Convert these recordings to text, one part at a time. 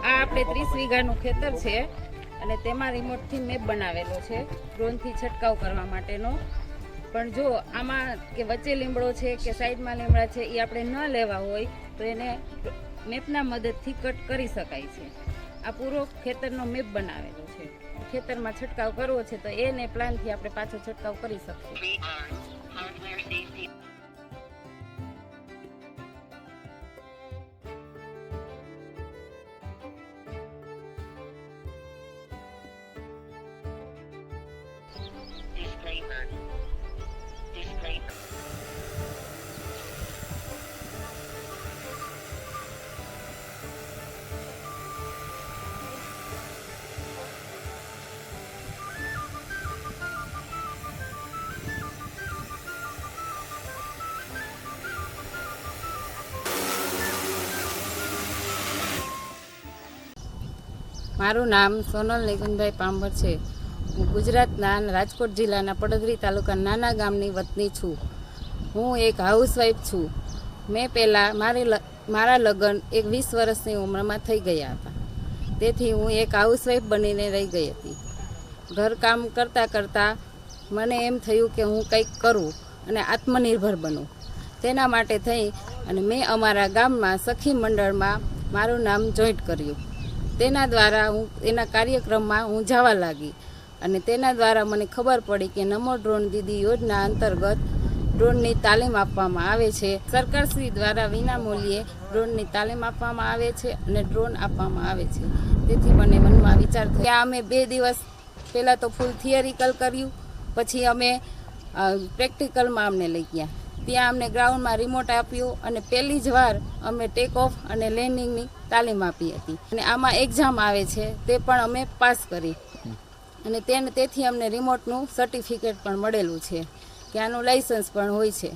આ આપણે 30 વીઘાનું ખેતર છે અને તેમાં રિમોટથી મેપ બનાવેલો છે ડ્રોનથી છંટકાવ કરવા માટેનો. પણ જો આમાં કે વચ્ચે લીમડો છે કે સાઈડમાં લીમડા છે એ આપણે ન લેવા હોય તો એને મેપના મદદથી કટ કરી શકાય છે. આ પૂરો ખેતરનો મેપ બનાવેલો છે. ખેતરમાં છંટકાવ કરવો છે તો એને પ્લાનથી આપણે પાછો છંટકાવ કરી શકીએ. મારું નામ સોનલ નિકુંજભાઈ પાંભર છે. હું ગુજરાતના રાજકોટ જિલ્લાના પડદરી તાલુકાના નાના ગામની વતની છું. હું એક હાઉસવાઈફ છું. મેં પહેલાં મારા લગ્ન 20 વર્ષની ઉંમરમાં થઈ ગયા હતા. તેથી હું એક હાઉસવાઈફ બનીને રહી ગઈ હતી. ઘરકામ કરતાં કરતાં મને એમ થયું કે હું કંઈક કરું અને આત્મનિર્ભર બનું. તેના માટે થઈ અને મેં અમારા ગામમાં સખી મંડળમાં મારું નામ જોઈન્ટ કર્યું. તેના દ્વારા એના કાર્યક્રમમાં હું જવા લાગી અને તેના દ્વારા મને ખબર પડી કે નમો ડ્રોન દીદી યોજના અંતર્ગત ડ્રોનની તાલીમ આપવામાં આવે છે. સરકારશ્રી દ્વારા વિનામૂલ્યે ડ્રોનની તાલીમ આપવામાં આવે છે અને ડ્રોન આપવામાં આવે છે. તેથી મને મનમાં વિચાર થયો. ત્યાં અમે 2 દિવસ પહેલાં તો ફૂલ થિયરિકલ કર્યું, પછી અમે પ્રેક્ટિકલમાં અમને લઈ ગયા. ત્યાં અમને ગ્રાઉન્ડમાં રિમોટ આપ્યો અને પહેલી જ વાર અમે ટેક ઓફ અને લેન્ડિંગની તાલીમ આપી હતી. અને આમાં એક્ઝામ આવે છે તે પણ અમે પાસ કરી અને તેથી અમને રિમોટનું સર્ટિફિકેટ પણ મળેલું છે કે આનું લાઇસન્સ પણ હોય છે.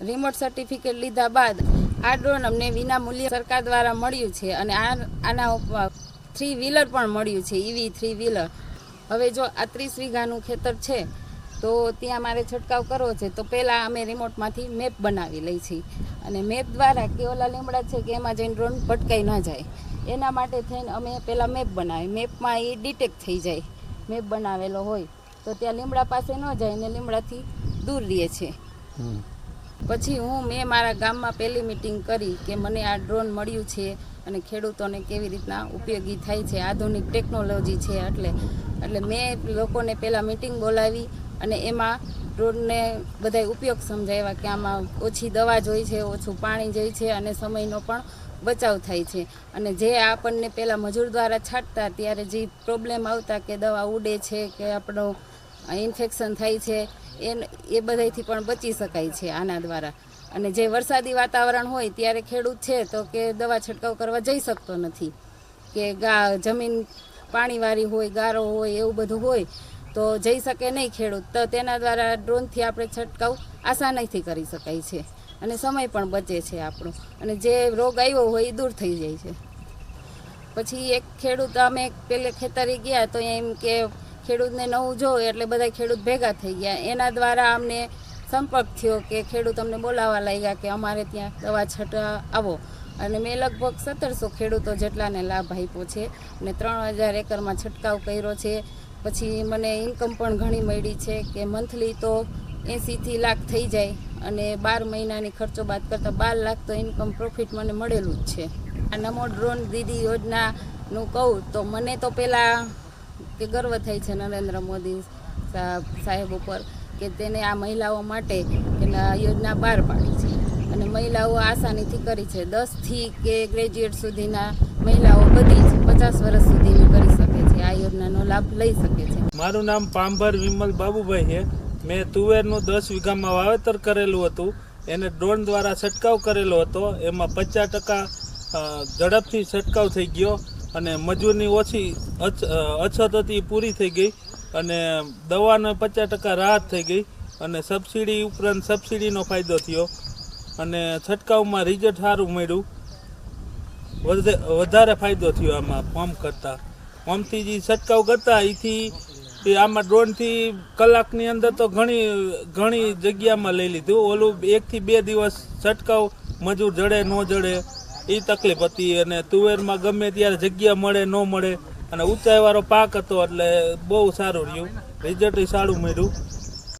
રિમોટ સર્ટિફિકેટ લીધા બાદ આ ડ્રોન અમને વિનામૂલ્યે સરકાર દ્વારા મળ્યું છે અને આના 3 વ્હીલર પણ મળ્યું છે, EV 3 વ્હીલર. હવે જો આ 30 વીઘાનું ખેતર છે તો ત્યાં મારે છંટકાવ કરવો છે તો પહેલાં અમે રિમોટમાંથી મેપ બનાવી લઈ છીએ અને મેપ દ્વારા કે ઓલા લીમડા છે કે એમાં જઈને ડ્રોન ભટકાઈ ન જાય એના માટે થઈને અમે પહેલાં મેપ બનાવી. મેપમાં એ ડિટેક્ટ થઈ જાય. મેપ બનાવેલો હોય તો ત્યાં લીમડા પાસે ન જાય ને લીમડાથી દૂર રહે છે. પછી મેં મારા ગામમાં પહેલી મિટિંગ કરી કે મને આ ડ્રોન મળ્યું છે અને ખેડૂતોને કેવી રીતના ઉપયોગી થાય છે, આધુનિક ટેકનોલોજી છે. એટલે મેં લોકોને પહેલાં મિટિંગ બોલાવી અને એમાં ડ્રોનને બધા ઉપયોગ સમજાવ્યા કે આમાં ઓછી દવા જોઈએ છે, ઓછું પાણી જોઈએ છે અને સમયનો પણ બચાવ થાય છે. અને જે આપણને પહેલાં મજૂર દ્વારા છાંટતા ત્યારે જે પ્રોબ્લેમ આવતા કે દવા ઉડે છે કે આપણો ઇન્ફેક્શન થાય છે એ બધાથી પણ બચી શકાય છે આના દ્વારા. અને જે વરસાદી વાતાવરણ હોય ત્યારે ખેડૂત છે તો કે દવા છંટકાવ કરવા જઈ શકતો નથી કે જમીન પાણીવાળી હોય, ગારો હોય, એવું બધું હોય તો જઈ શકે નહીં ખેડૂત. તો તેના દ્વારા ડ્રોનથી આપણે છંટકાવ આસાનીથી કરી શકાય છે અને સમય પણ બચે છે આપણો અને જે રોગ આવ્યો હોય એ દૂર થઈ જાય છે. પછી એક ખેડૂત અમે પેલે ખેતરે ગયા તો એમ કે ખેડૂતને નવું જોવે એટલે બધા ખેડૂત ભેગા થઈ ગયા. એના દ્વારા અમને સંપર્ક થયો કે ખેડૂત અમને બોલાવવા લાગ્યા કે અમારે ત્યાં દવા છંટવા આવો અને મેં લગભગ 1700 ખેડૂતો જેટલાને લાભ આપ્યો છે અને 3000 એકરમાં છંટકાવ કર્યો છે. પછી મને ઇન્કમ પણ ઘણી મળી છે કે મંથલી તો 80 લાખ થઈ જાય અને 12 મહિનાની ખર્ચો બાદ કરતાં 12 લાખ તો ઇન્કમ પ્રોફિટ મને મળેલું જ છે. આ નમો ડ્રોન દીદી યોજનાનું કહું તો મને તો પહેલાં કે ગર્વ થાય છે નરેન્દ્ર મોદી સાહેબ ઉપર કે તેને આ મહિલાઓ માટે કે યોજના બહાર પાડી છે અને મહિલાઓ આસાનીથી કરી છે. 10થી કે ગ્રેજ્યુએટ સુધીના મહિલાઓ બધી જ 50 વર્ષ સુધીની કરી શકે છે, આ યોજનાનો લાભ લઈ શકે છે. મારું નામ પાંભર વિમલ બાબુભાઈ છે. મેં તુવેરનું 10 વીઘામાં વાવેતર કરેલું હતું, એને ડ્રોન દ્વારા છંટકાવ કરેલો હતો. એમાં 50% ઝડપથી છંટકાવ થઈ ગયો અને મજૂરની ઓછી અછત હતી પૂરી થઈ ગઈ અને દવાનો 50% રાહત થઈ ગઈ અને સબસિડી ઉપરાંત સબસિડીનો ફાયદો થયો અને છંટકાવમાં રિઝલ્ટ સારું મળ્યું. વધારે ફાયદો થયો આમાં પંપ કરતાં. પંપથી જે છંટકાવ કરતા એથી આમાં ડ્રોનથી કલાકની અંદર તો ઘણી જગ્યામાં લઈ લીધું. ઓલું 1 થી 2 દિવસ છંટકાવ મજૂર જડે ન જડે એ તકલીફ હતી. અને તુવેરમાં ગમે ત્યારે જગ્યા મળે ન મળે, અને ઊંચાઈવાળો પાક હતો એટલે બહુ સારું રહ્યું, રિઝલ્ટ સારું મળ્યું.